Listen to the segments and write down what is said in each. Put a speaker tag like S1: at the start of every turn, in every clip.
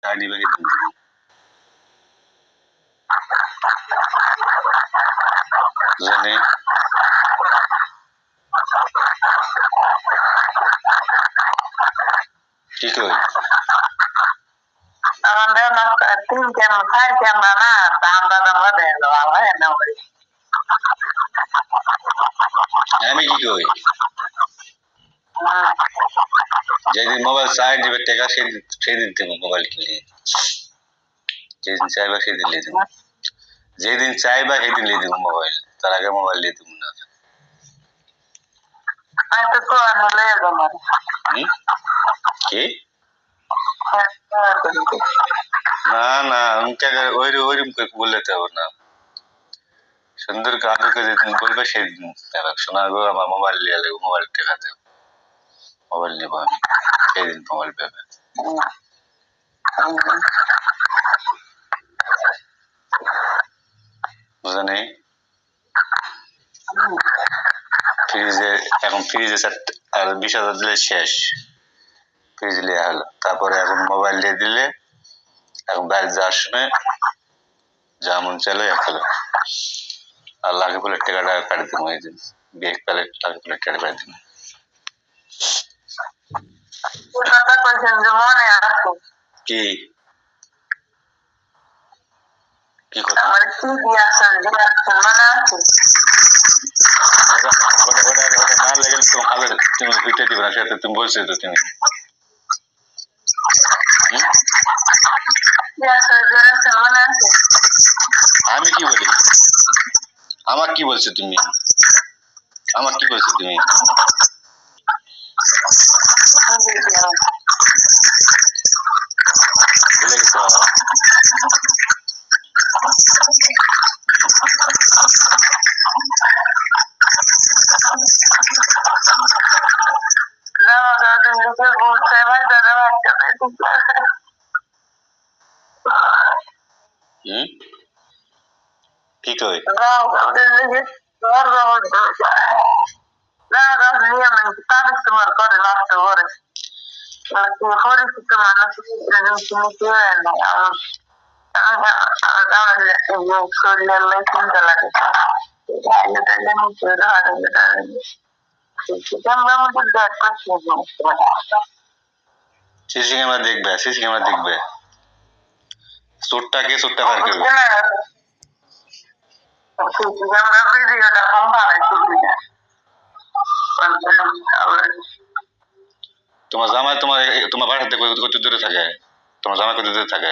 S1: চাইনি বাকি দিন দিব জানি কি কই
S2: আমাদের মাস্টার তিন কেমন খাই কেমন না দাম দাম দেয় বাবা না
S1: আমি কি কই যেদিন মোবাইল চাই দিবে টাকা সেদিন দিব মোবাইল কিনে যেদিন চাইবা সেদিন লিয়ে দিব যেদিন চাইবা সেদিন লিয়ে দিব মোবাইল তার আগে মোবাইল লিয়ে দিব না
S2: আচ্ছা তো আনলে তোমার
S1: কি না না উনকে ওইরকম বললে তো হবে না সুন্দর কাজকে যেদিন বলবে সেদিন শোনা গো আমার মোবাইল নিয়ে যাবো মোবাইল টাকা দেব মোবাইল নেব আমি সেদিন মোবাইল পাবে বুঝা নেই ফ্রিজে এখন ফ্রিজে আর 20,000 দিলে শেষ ফ্রিজ লিয়ে হলো তারপরে এখন মোবাইল দিয়ে দিলে এখন বাইরে যাওয়ার সময় যেমন চলে খেলো আর লাগে বলে টাকাটা কাটি দিব এই দিন বেগ পেলে লাগে বলে টাকা কাটি দিব কি কি কথা ওটা না লেগে তুমি পিঠে দিবে না সেটা তুমি বলছো তো তুমি আমি কি বলি আমার কি বলছো তুমি আমার কি বলছো তুমি ভুলে গেছো কি কই
S2: তোমার করে নষ্ট করে পরিচিত মানুষ শরীরের চিন্তা লাগে
S1: সিসি ক্যামেরা দেখবে সিসি ক্যামেরা দেখবে চোরটাকে চোরটা বার করবে তোমার জামাই তোমার বাড়িতে কত দূরে থাকে তোমার জামাই কত দূরে থাকে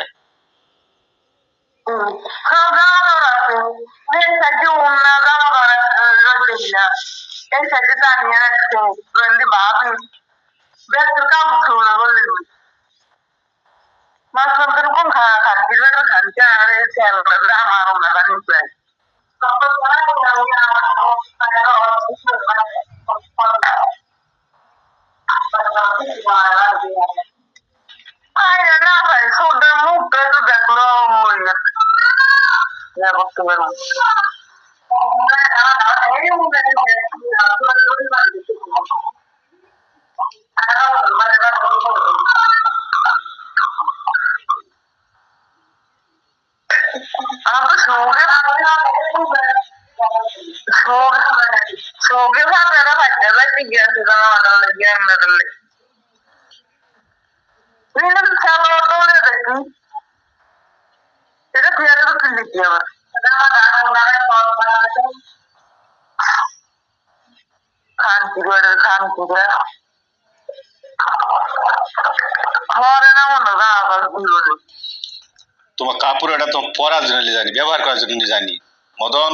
S1: তোমার কাপড় এটা তো পরার জন্য জানি ব্যবহার করার জন্য জানি মদন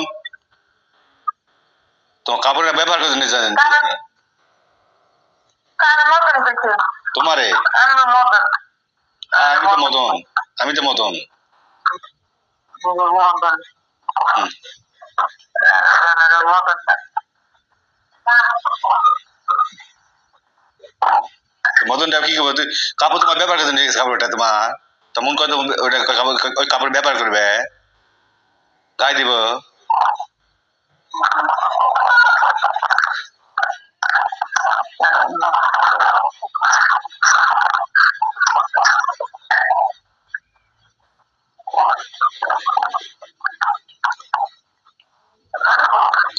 S1: তোমার কাপড়টা ব্যবহার করার জন্য জানি তোমারে আমি তো মদন আমি তো মদন মদনটা কি করবো কাপড় তোমার ব্যবহার করতে নিয়ে কাপড়টা তোমার তেমন কত ওইটা ওই কাপড় ব্যবহার করবে গায়ে দিব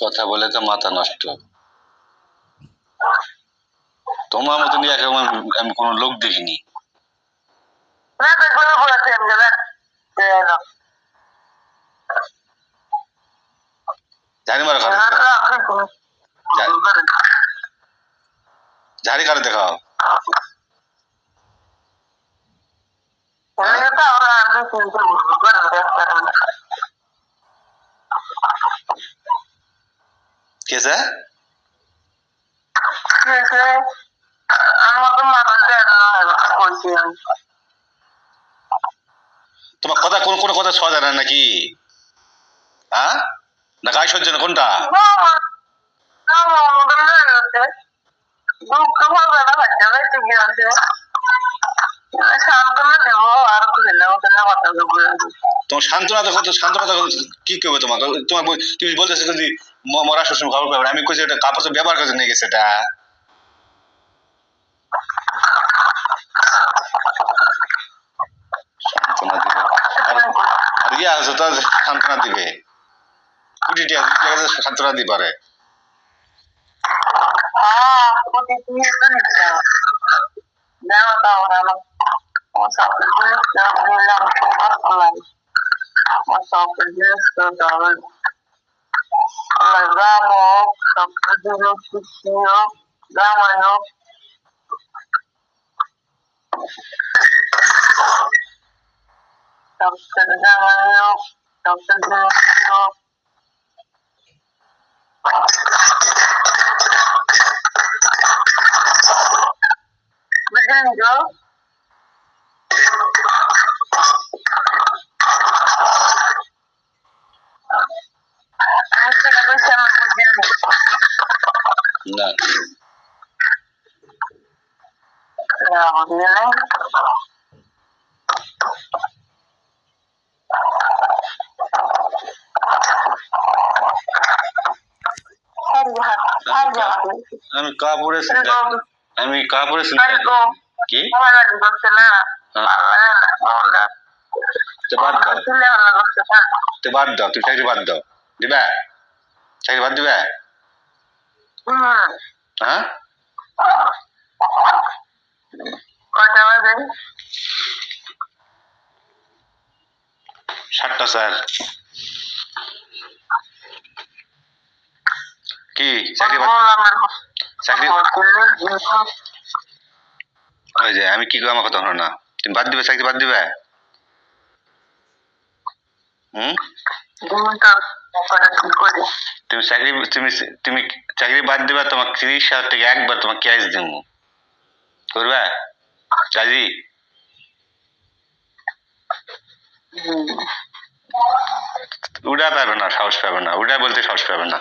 S1: কথা বলে তো মাথা নষ্ট। তোমার মতন আমি কোনো লোক দেখিনি।
S2: না তো কোনো বলেছেন যাবেন
S1: ঝাড়ি মারা কারে ঝাড়ি কারে দেখাও। কেসে তোমার কথা কোন কোন কথা ছোঁয়া যায় না নাকি? হ্যাঁ না গায়ে সহ্য না কোনটা? তোমার সান্ত্বনা দেখো তো, সান্ত্বনা দেখো কি করবে তোমাকে? তোমার তুমি বলতেছো যদি মরা শ্বশুর খবর পাবে, আমি কইছি এটা কাপড় ব্যবহার করে নিয়ে গেছে এটা। সান্ত্বনা দিবে আর ইয়ে আছে তো সান্ত্বনা দিবে, কুটিটি আছে সান্ত্বনা দিতে পারে। না আমি কাপড়ে আমি কাপড়ে কি বাদ দাও, বাদ দাও, তুই চাকরি বাদ দাও, দিবা চাকরি বাদ দিবা? হ্যাঁ 7টা স্যার কি চাকরি চাকরি ওই যে আমি কি করবো আমার কথা হলো না, তুমি বাদ দিবে চাকরি বাদ দিবে? তুমি চাকরি তুমি চাকরি বাদ দিবা, তোমার 30,000 টাকা একবার তোমার ক্যাশ দিব, করবা রাজি? উড়া পাবে না, সাহস পাবে না, উড়া বলতে সাহস পাবে না,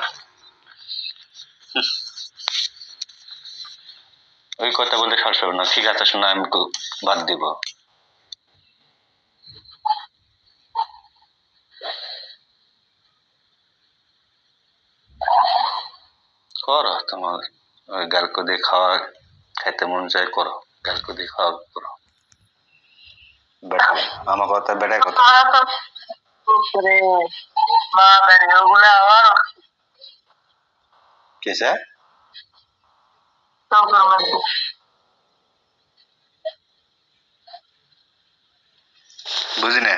S1: ওই কথা বলতে সাহস পাবে না। ঠিক আছে শোনা, আমি বাদ দিব। করো তোমার ওই গালকো দিয়ে খাওয়া খাইতে মন চায়, করো গালকো দিয়ে খাওয়া করো। আমার কথা বেটার কথা কেসে বুঝি না।